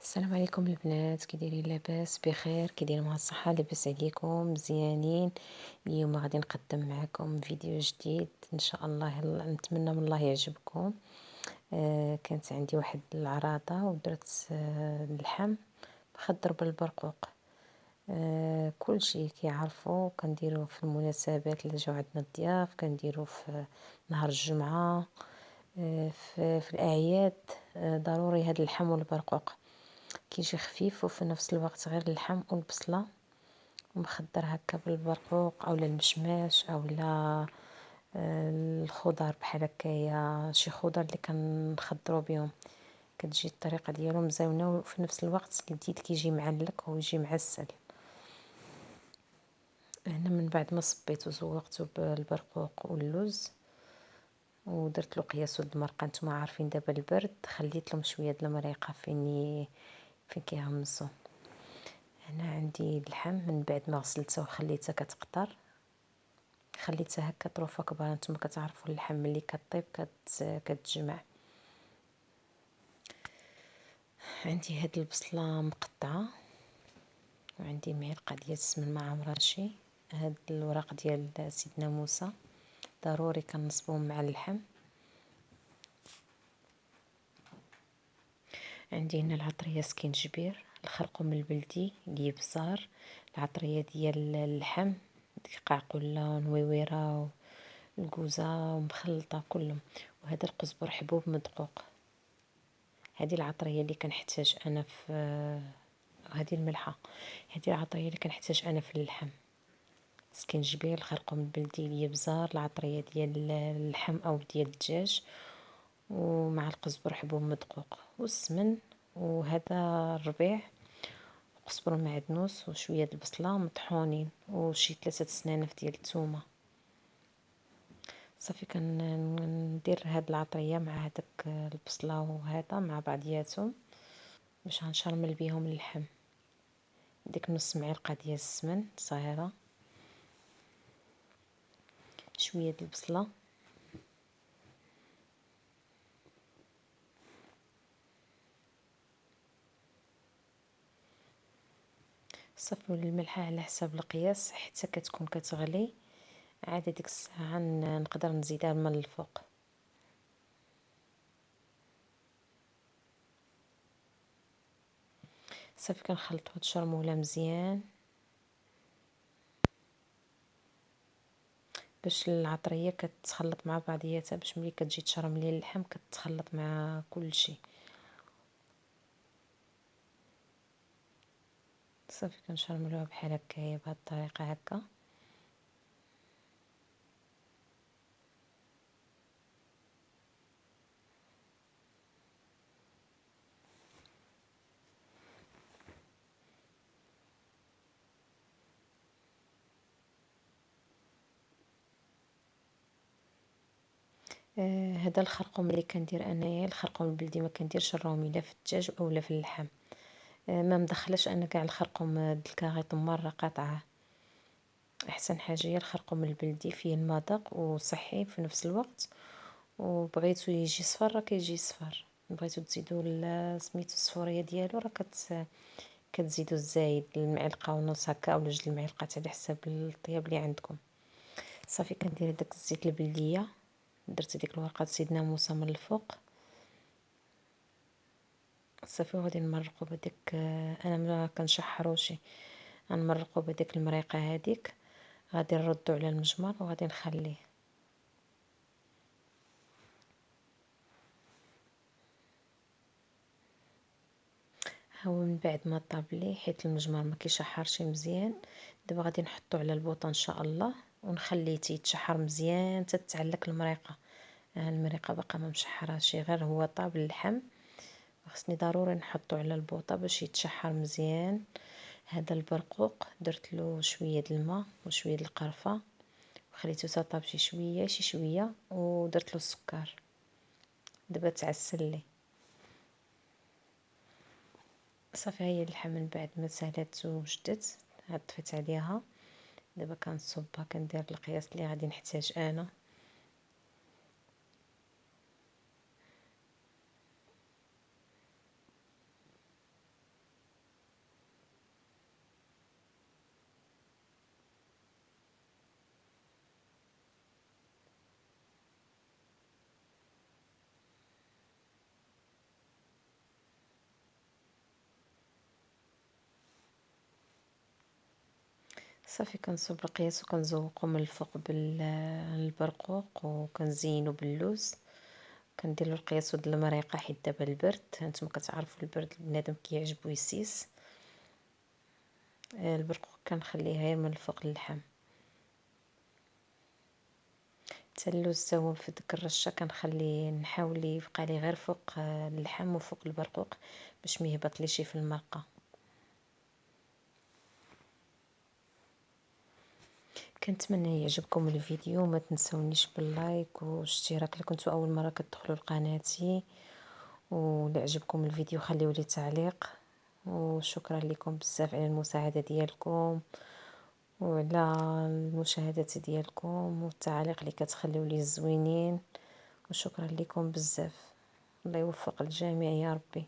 السلام عليكم البنات، كي دايرين؟ لاباس بخير؟ كي دايرين؟ مع الصحه؟ لاباس عليكم؟ مزيانين؟ اليوم غادي نقدم معكم فيديو جديد ان شاء الله. نتمنى من الله يعجبكم. كانت عندي واحد العراضه ودرت اللحم مخضر بالبرقوق. كل شيء كيعرفوا كنديروه في المناسبات اللي جاو عندنا الضياف، كنديروه في نهار الجمعه، في الاعياد. ضروري هذا اللحم والبرقوق كيجي خفيف وفي نفس الوقت غير اللحم والبصله ومخضر هكا بالبرقوق او المشماش او الخضر بحال هكايا، شي خضر اللي كنخضروا بهم. كتجي الطريقه ديالو مزيونه وفي نفس الوقت الجديد كيجي معلك ويجي معسل. هنا من بعد ما صبيت وزوقته بالبرقوق واللوز ودرت له قياس ود المرقه. نتوما عارفين دابا البرد، خليت لهم شويه د المريقه فين كيهمسوا. هنا عندي اللحم من بعد ما غسلته وخليتها كتقطر، خليتها هكا طروفه كبار. نتوما كتعرفوا اللحم ملي كطيب كتجمع. عندي هاد البصله مقطعه وعندي معلقه ديال السمن مع مراشي. هاد الوراق ديال سيدنا موسى ضروري كنصبوهم مع اللحم. عندي هنا العطريه سكينجبير، الخرقوم البلدي، الابزار، العطريه ديال اللحم، قعقله نويويره، الكوزه ومخلطه كلهم، وهذا القزبر حبوب مدقوق. هذه العطريه اللي كنحتاج انا في هذه الملحه. هذه العطريه اللي كنحتاج انا في اللحم: سكينجبير، الخرقوم البلدي، الابزار، العطريه ديال اللحم او ديال الدجاج، ومع القزبر حبوب مدقوق والسمن، وهذا الربيع، قزبر معدنوس، وشويه د البصله مطحونين، وشي 3 سنانف ديال الثومه. صافي كندير هاد العطريه مع هذاك البصله وهذا مع بعضياتهم باش غنشرمل بيهم اللحم. ديك نص معلقه ديال السمن صغيره، شويه د البصله، صافي الملحه على حساب القياس حتى كتكون كتغلي. عاد ديك الساعه نقدر نزيدها من الفوق. صافي كنخلط هاد الشرموله مزيان باش العطريه كتخلط مع بعضياتها، باش ملي كتجي تشرملي اللحم كتخلط مع كل شيء. صافي كنشرملوها بحال هكايا بهاد الطريقه هكا. هذا الخرقوم اللي كندير انايا، الخرقوم البلدي، ما كنديرش الرومي لا في الدجاج اولا في اللحم. ما مدخلاش انا كاع الخرقوم الكاغيط مره قاطعه. احسن حاجه هي الخرقوم البلدي، فيه المذاق وصحي في نفس الوقت، وبغيتو يجي صفر راه كيجي صفر. بغيتو تزيدوا سميتو الصفوريه ديالو راه كتزيدوا الزايد المعلقه ونص هكا او 2 المعالق على حساب الطياب اللي عندكم. صافي كندير داك الزيت البلديه، درت ديك الورقه سيدنا موسى من الفوق. صافي وغادي نمرقو بديك، انا ما كنشحروش، غنمرقو بديك المريقه هذيك. غادي نردو على المجمر وغادي نخليه. هو من بعد ما طاب لي، حيت المجمر ما كيشحرش مزيان، دابا غادي نحطو على البوطه ان شاء الله ونخليه يتشحر مزيان حتى تتعلك المريقه. المريقه باقا ما مشحراش، غير هو طاب اللحم. خصني ضروري نحطو على البوطه باش يتشحر مزيان. هذا البرقوق درت له شويه د الماء وشويه د القرفه وخليته طاب شي شويه ودرت له السكر. دابا تعسل لي. صافي هي اللحم من بعد ما سالات وجدت، عاد طفيت عليها. دابا كنصبها، كندير القياس اللي غادي نحتاج انا. صافي كنصوب القياس وكنزوقو من الفوق بالبرقوق وكنزينو باللوز. كندير له القياس ود المريقه حيت دابا البرد، هانتوما كتعرفوا البرد بنادم كيعجبو يسيس. البرقوق كنخليه غير من الفوق اللحم. حتى اللوز تا هو في ديك الرشه كنخليه نحاول يبقى لي غير فوق اللحم وفوق البرقوق باش ما يهبطليش في المرقه. كنتمنى يعجبكم الفيديو، ما تنسونيش باللايك والاشتراك الا كنتوا اول مره كتدخلوا لقناتي، ولا عجبكم الفيديو خليوا لي تعليق. وشكرا لكم بزاف على المساعده ديالكم وعلى المشاهدات ديالكم والتعاليق اللي كتخليو لي زوينين، وشكرا لكم بزاف. الله يوفق الجميع يا ربي.